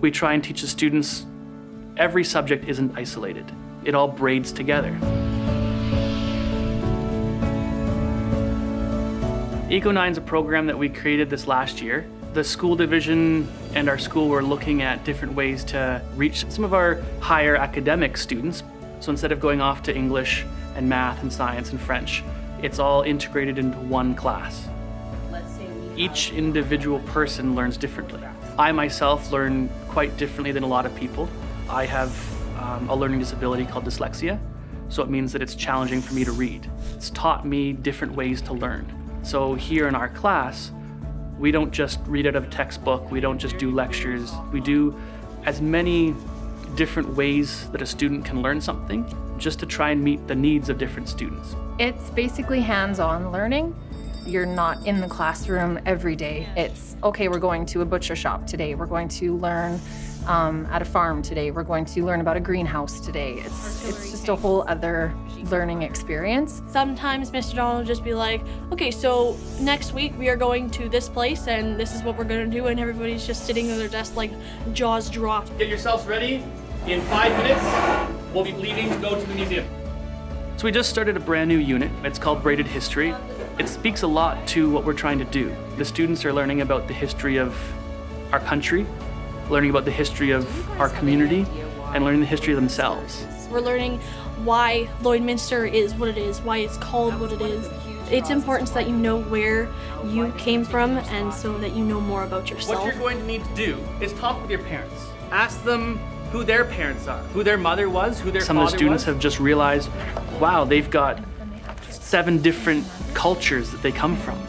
We try and teach the students every subject isn't isolated. It all braids together. Econines is a program that we created this last year. The school division and our school were looking at different ways to reach some of our higher academic students. So instead of going off to English and math and science and French, it's all integrated into one class. Each individual person learns differently. I myself learn quite differently than a lot of people. I have a learning disability called dyslexia, so it means that it's challenging for me to read. It's taught me different ways to learn. So here in our class, we don't just read out of a textbook, we don't just do lectures, we do as many different ways that a student can learn something, just to try and meet the needs of different students. It's basically hands-on learning. You're not in the classroom every day. It's, okay, we're going to a butcher shop today, we're going to learn at a farm today, we're going to learn about a greenhouse today. It's just a whole other learning experience. Sometimes Mr. Donald will just be like, okay, so next week we are going to this place and this is what we're going to do, and everybody's just sitting at their desk like jaws dropped. Get yourselves ready. In 5 minutes, we'll be leaving to go to the museum. So we just started a brand new unit. It's called Braid History. It speaks a lot to what we're trying to do. The students are learning about the history of our country, learning about the history of our community, and learning the history of themselves. We're learning why Lloydminster is what it is, why it's called what it is. It's important so that you know where you came from and so that you know more about yourself. What you're going to need to do is talk with your parents. Ask them who their parents are, who their mother was, who their father was. Some of the students have just realized, wow, they've got 7 different cultures that they come from.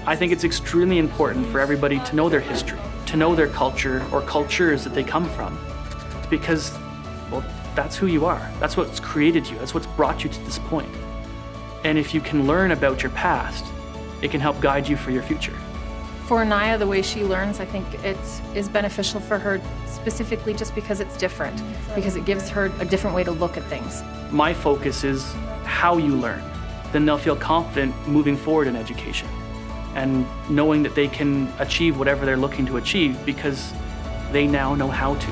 I think it's extremely important for everybody to know their history, to know their culture or cultures that they come from. Because, well, that's who you are. That's what's created you. That's what's brought you to this point. And if you can learn about your past, it can help guide you for your future. For Naya, the way she learns, I think it is beneficial for her specifically just because it's different, because it gives her a different way to look at things. My focus is how you learn. Then they'll feel confident moving forward in education and knowing that they can achieve whatever they're looking to achieve because they now know how to.